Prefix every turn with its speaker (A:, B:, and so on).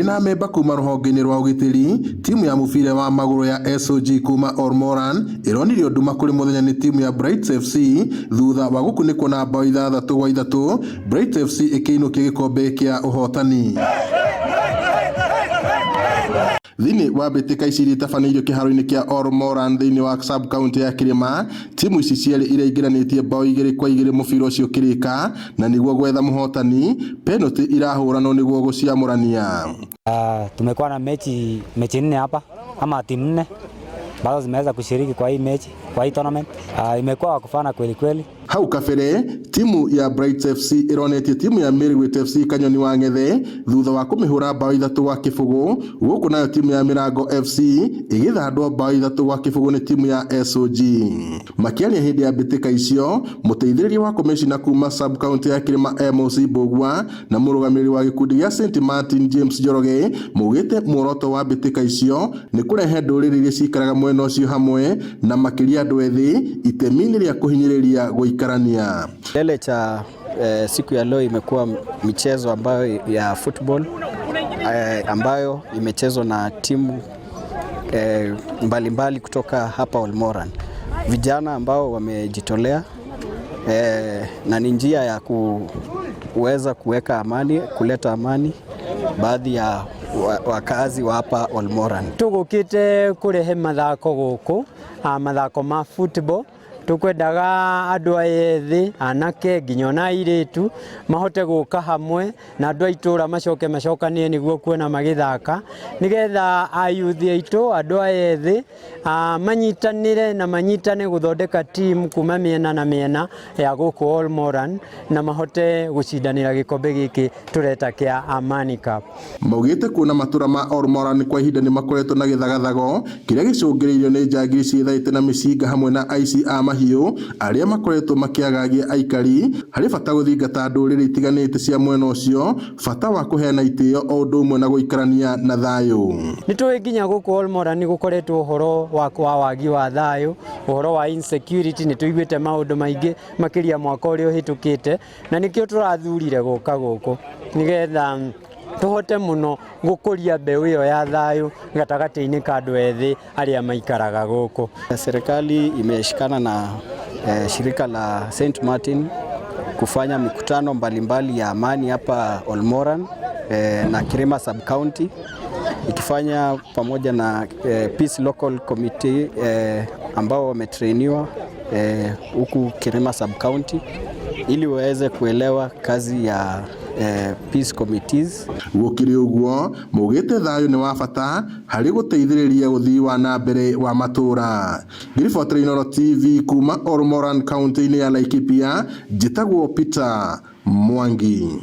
A: na memba kuma ruhonge-ini rwa ugitiri, timu ya mubira wa maguru ya SOG kuma Olmoran ironirio nduma kuri muthenya ni timu ya Brights FC thutha wa gukunikwo na bao 3-3. Brights FC ikiinukia gikombe kia uhotani. Thini wa mbitika ici itafanĩirio kĩharo-inĩ kĩa Olmoran thĩinĩ wa sub county ya Kirima, timu ici cierĩ iraingĩranĩtie bao 2-2 mũbira ũcio kĩrĩka, na nĩguo gwetha mũhotani penalty irahũranwo nĩguo gũciamũrania.
B: Tumekuwa na mechi 4 hapa ama timu 4 ambazo zimeweza kushiriki kwa hii mechi, kwa hii tournament. Imekuwa kufana kweli kweli. Hau kabere timu ya Brights FC ironetie timu ya Mirakwet FC Kanyoni wa Ngethe thutha wa kumihura bao 3-0. Guku nayo timu ya Mirango FC igithandwo bao 3-0 ni timu ya SOG. Makiaria hindi ya mbitika icio, muteithĩrĩria wa komishina kuma sub county ya Kirima MOC Bogwa na murugamĩrĩri wa gikundi gĩa St Martin James Njoroge mugite muoroto wa mbitika icio ni kurehe ndũrĩrĩ iria cikaraga mwena ũcio hamwe na makĩria andũ ethĩ itemi-inĩ rĩa kuhinyĩrĩria gũikarania.
C: Kilele cha siku ya leo imekuwa michezo ambayo ya football ambayo imechezwa na timu mbalimbali kutoka hapa Olmoran. Vijana ambao wamejitolea na ni njia ya kuweza kuweka amani, kuleta amani baadhi ya wakazi wa hapa Olmoran.
B: Tugukite kurehe mathako guku, mathako ma football. Tukwendaga andu ayethi anake nginya na iritu mahote guka hamwe na andu aitura macokanie niguo kuona magithaka nigetha ayuthi aitu andu ayethi manyitanire na manyitane guthondeka team kuma miena na miena ya guku Olmoran na mahote gucindanira gikombe giki tureta kia Amani Cup.
A: Maugite kuona matura ma Olmoran kwa ihinda ni makoretwo na githagathago kiria gicungiriirio ni njangiri ciithaite na micinga hamwe na aici hiyo aria makoretwo makiagagia aikari hari bata guthingata ndũrĩrĩ itiganĩte cia mwena ũcio, bata wa kuheana itĩo o ũndũ ũmwe na gũikarania na thayũ.
B: Nitũĩ nginya gũkũ Olmoran gukoretwo uhoro wa wagi wa thayũ, uhoro wa insecurity, nitũiguĩte maũndũ maingĩ makĩria mwaka ũrĩa ũhĩtũkĩte, na nikĩo tũrathurire gũka gũkũ nigetha tuhote muno gukuria mbeu iyo ya thayu gatagati-ini ka andu ethi aria maikaraga guku.
C: Serikali imeshikana na shirika la St Martin kufanya mikutano mbalimbali ya amani hapa Olmoran na Kirima sub county, ikifanya pamoja na Peace Local Committee ambao wametrainiwa huku Kirima sub county ili waweze kuelewa kazi ya peace committees.
A: Gukiri uguo mugite thayu ni wa bata hari guteithĩrĩria uthii wa na mbere wa matura. Riboti Inooro TV kuma Olmoran county-inĩ ya Laikipia, njitagwo Peter Mwangi.